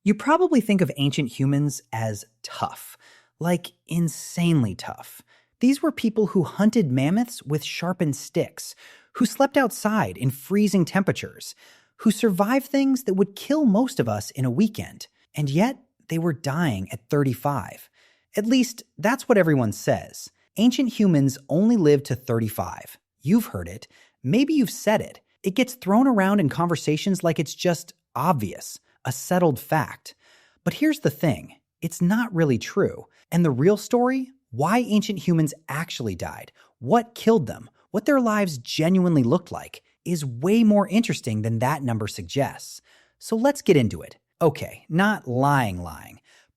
You probably think of ancient humans as tough, like insanely tough. These were people who hunted mammoths with sharpened sticks, who slept outside in freezing temperatures, who survived things that would kill most of us in a weekend. And yet, they were dying at 35. At least, that's what everyone says. Ancient humans only lived to 35. You've heard it. Maybe you've said it. It gets thrown around in conversations like it's just obvious, a settled fact. But here's the thing. It's not really true. And the real story, why ancient humans actually died, what killed them, what their lives genuinely looked like, is way more interesting than that number suggests. So let's get into it. Okay, not lying,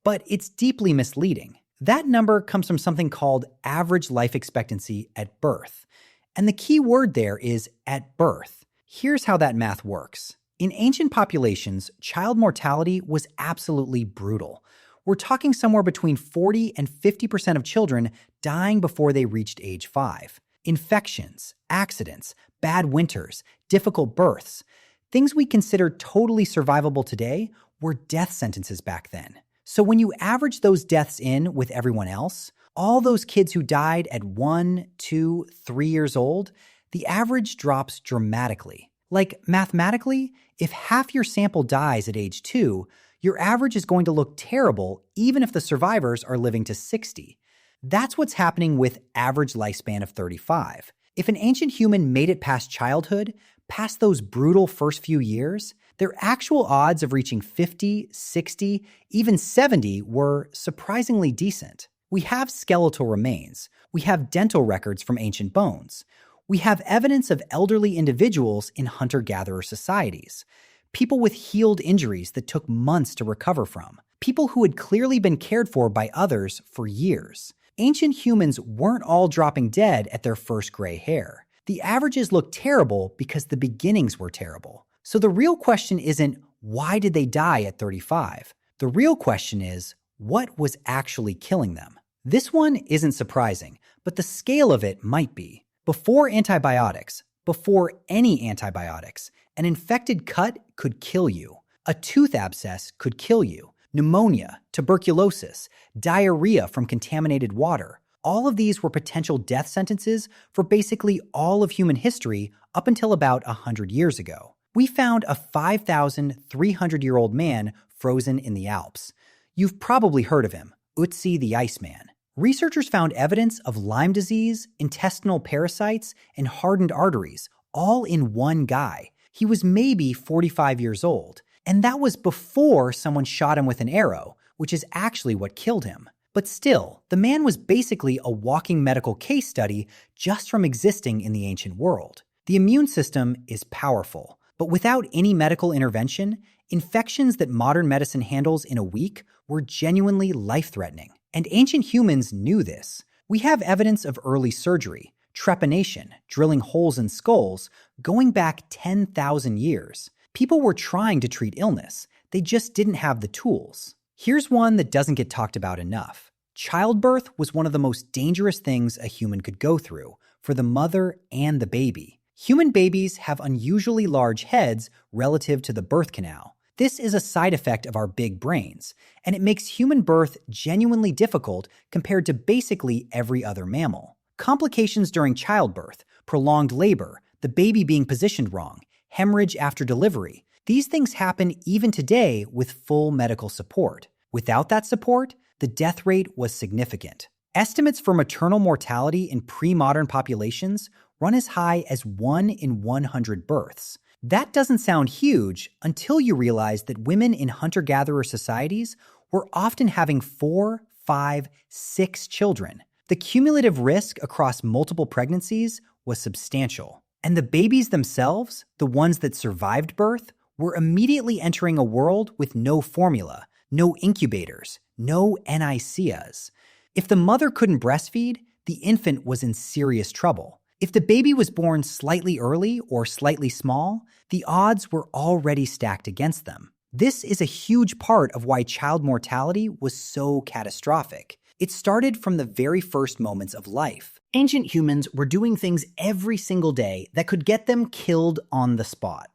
but it's deeply misleading. That number comes from something called average life expectancy at birth. And the key word there is at birth. Here's how that math works. In ancient populations, child mortality was absolutely brutal. We're talking somewhere between 40 and 50% of children dying before they reached age 5. Infections, accidents, bad winters, difficult births. Things we consider totally survivable today were death sentences back then. So when you average those deaths in with everyone else, all those kids who died at 1, 2, 3 years old, the average drops dramatically. Like mathematically, if half your sample dies at age 2, your average is going to look terrible even if the survivors are living to 60. That's what's happening with average lifespan of 35. If an ancient human made it past childhood, past those brutal first few years, their actual odds of reaching 50, 60, even 70 were surprisingly decent. We have skeletal remains. We have dental records from ancient bones. We have evidence of elderly individuals in hunter-gatherer societies. People with healed injuries that took months to recover from. People who had clearly been cared for by others for years. Ancient humans weren't all dropping dead at their first gray hair. The averages look terrible because the beginnings were terrible. So the real question isn't, why did they die at 35? The real question is, what was actually killing them? This one isn't surprising, but the scale of it might be. Before antibiotics, before any antibiotics, an infected cut could kill you. A tooth abscess could kill you. Pneumonia, tuberculosis, diarrhea from contaminated water. All of these were potential death sentences for basically all of human history up until about 100 years ago. We found a 5,300-year-old man frozen in the Alps. You've probably heard of him, Ötzi the Iceman. Researchers found evidence of Lyme disease, intestinal parasites, and hardened arteries, all in one guy. He was maybe 45 years old, and that was before someone shot him with an arrow, which is actually what killed him. But still, the man was basically a walking medical case study just from existing in the ancient world. The immune system is powerful, but without any medical intervention, infections that modern medicine handles in a week were genuinely life-threatening. And ancient humans knew this. We have evidence of early surgery, trepanation, drilling holes in skulls, going back 10,000 years. People were trying to treat illness. They just didn't have the tools. Here's one that doesn't get talked about enough. Childbirth was one of the most dangerous things a human could go through, for the mother and the baby. Human babies have unusually large heads relative to the birth canal. This is a side effect of our big brains, and it makes human birth genuinely difficult compared to basically every other mammal. Complications during childbirth, prolonged labor, the baby being positioned wrong, hemorrhage after delivery. These things happen even today with full medical support. Without that support, the death rate was significant. Estimates for maternal mortality in pre-modern populations run as high as 1 in 100 births. That doesn't sound huge until you realize that women in hunter-gatherer societies were often having 4, 5, 6 children. The cumulative risk across multiple pregnancies was substantial. And the babies themselves, the ones that survived birth, were immediately entering a world with no formula, no incubators, no NICUs. If the mother couldn't breastfeed, the infant was in serious trouble. If the baby was born slightly early or slightly small, the odds were already stacked against them. This is a huge part of why child mortality was so catastrophic. It started from the very first moments of life. Ancient humans were doing things every single day that could get them killed on the spot.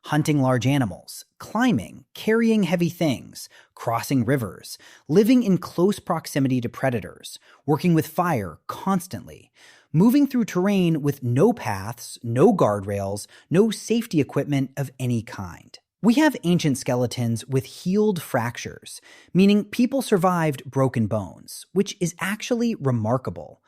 hunting large animals, climbing, carrying heavy things, crossing rivers, living in close proximity to predators, working with fire constantly, moving through terrain with no paths, no guardrails, no safety equipment of any kind. We have ancient skeletons with healed fractures, meaning people survived broken bones, which is actually remarkable.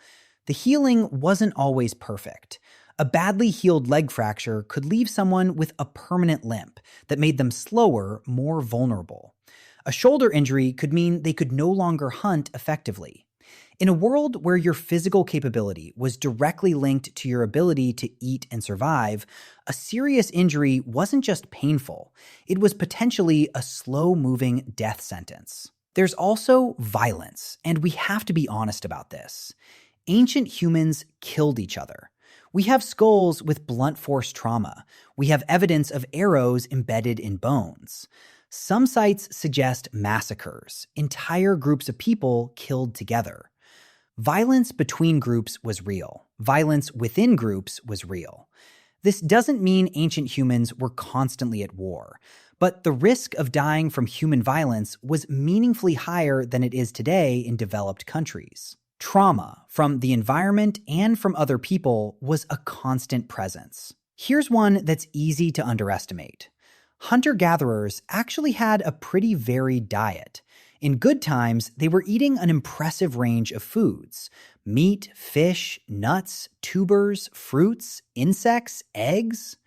The healing wasn't always perfect. A badly healed leg fracture could leave someone with a permanent limp that made them slower, more vulnerable. A shoulder injury could mean they could no longer hunt effectively. In a world where your physical capability was directly linked to your ability to eat and survive, a serious injury wasn't just painful, it was potentially a slow-moving death sentence. There's also violence, and we have to be honest about this. Ancient humans killed each other. We have skulls with blunt force trauma. We have evidence of arrows embedded in bones. Some sites suggest massacres, entire groups of people killed together. Violence between groups was real. Violence within groups was real. This doesn't mean ancient humans were constantly at war, but the risk of dying from human violence was meaningfully higher than it is today in developed countries. Trauma from the environment and from other people was a constant presence. Here's one that's easy to underestimate. Hunter-gatherers actually had a pretty varied diet. In good times, they were eating an impressive range of foods: meat, fish, nuts, tubers, fruits, insects, eggs.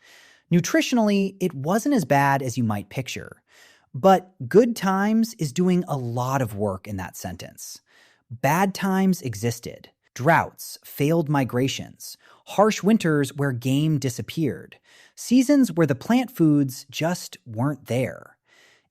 Nutritionally, it wasn't as bad as you might picture. But good times is doing a lot of work in that sentence. Bad times existed. Droughts, failed migrations, harsh winters where game disappeared, seasons where the plant foods just weren't there.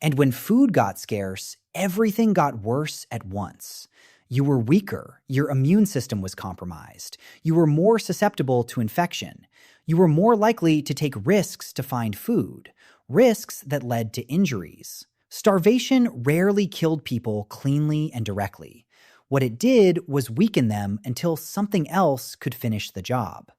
And when food got scarce, everything got worse at once. You were weaker, your immune system was compromised, you were more susceptible to infection, you were more likely to take risks to find food, risks that led to injuries. Starvation rarely killed people cleanly and directly. What it did was weaken them until something else could finish the job.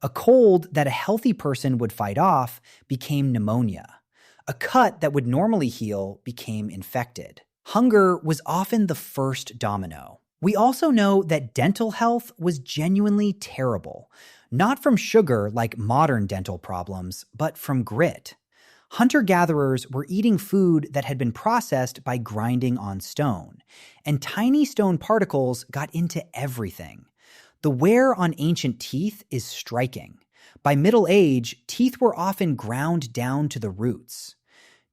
A cold that a healthy person would fight off became pneumonia. A cut that would normally heal became infected. Hunger was often the first domino. We also know that dental health was genuinely terrible, not from sugar like modern dental problems, but from grit. Hunter-gatherers were eating food that had been processed by grinding on stone, and tiny stone particles got into everything. The wear on ancient teeth is striking. By middle age, teeth were often ground down to the roots.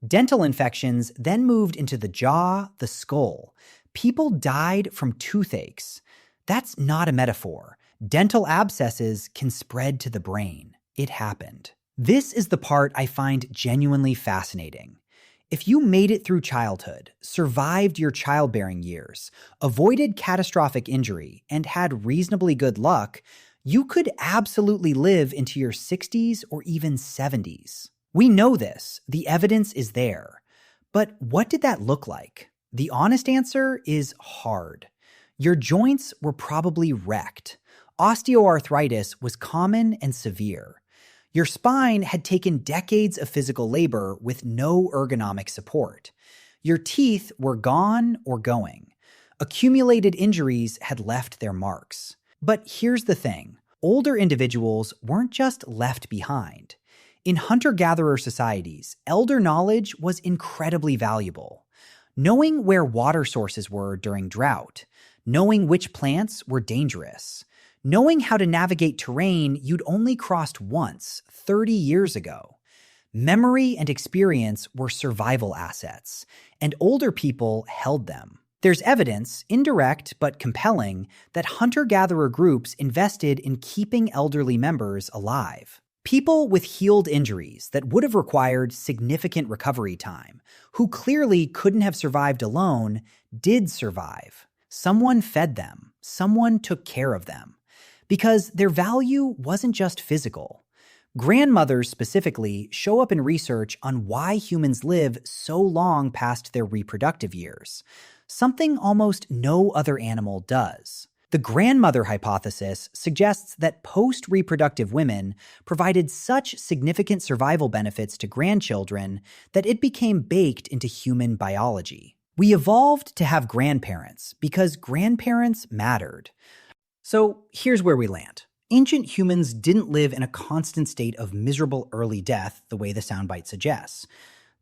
Dental infections then moved into the jaw, the skull. People died from toothaches. That's not a metaphor. Dental abscesses can spread to the brain. It happened. This is the part I find genuinely fascinating. If you made it through childhood, survived your childbearing years, avoided catastrophic injury, and had reasonably good luck, you could absolutely live into your 60s or even 70s. We know this. The evidence is there. But what did that look like? The honest answer is hard. Your joints were probably wrecked. Osteoarthritis was common and severe. Your spine had taken decades of physical labor with no ergonomic support. Your teeth were gone or going. Accumulated injuries had left their marks. But here's the thing. Older individuals weren't just left behind. In hunter-gatherer societies, elder knowledge was incredibly valuable. Knowing where water sources were during drought, knowing which plants were dangerous, knowing how to navigate terrain you'd only crossed once 30 years ago. Memory and experience were survival assets, and older people held them. There's evidence, indirect but compelling, that hunter-gatherer groups invested in keeping elderly members alive. People with healed injuries that would have required significant recovery time, who clearly couldn't have survived alone, did survive. Someone fed them. Someone took care of them. Because their value wasn't just physical. Grandmothers specifically show up in research on why humans live so long past their reproductive years, something almost no other animal does. The grandmother hypothesis suggests that post-reproductive women provided such significant survival benefits to grandchildren that it became baked into human biology. We evolved to have grandparents because grandparents mattered. So here's where we land. Ancient humans didn't live in a constant state of miserable early death the way the soundbite suggests.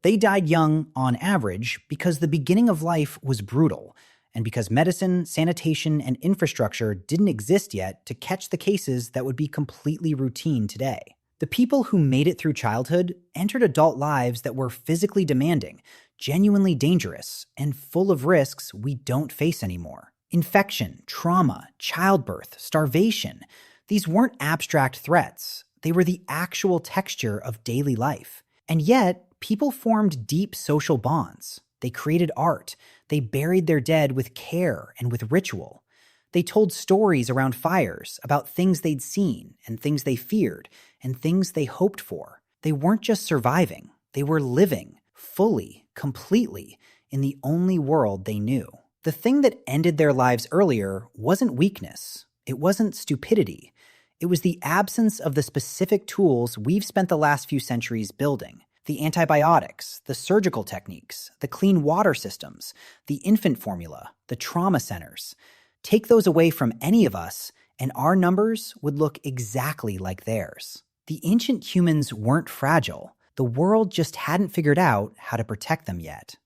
They died young, on average, because the beginning of life was brutal, and because medicine, sanitation, and infrastructure didn't exist yet to catch the cases that would be completely routine today. The people who made it through childhood entered adult lives that were physically demanding, genuinely dangerous, and full of risks we don't face anymore. Infection, trauma, childbirth, starvation. These weren't abstract threats. They were the actual texture of daily life. And yet, people formed deep social bonds. They created art. They buried their dead with care and with ritual. They told stories around fires about things they'd seen and things they feared and things they hoped for. They weren't just surviving. They were living, fully, completely, in the only world they knew. The thing that ended their lives earlier wasn't weakness. It wasn't stupidity. It was the absence of the specific tools we've spent the last few centuries building. The antibiotics, the surgical techniques, the clean water systems, the infant formula, the trauma centers. Take those away from any of us, and our numbers would look exactly like theirs. The ancient humans weren't fragile. The world just hadn't figured out how to protect them yet.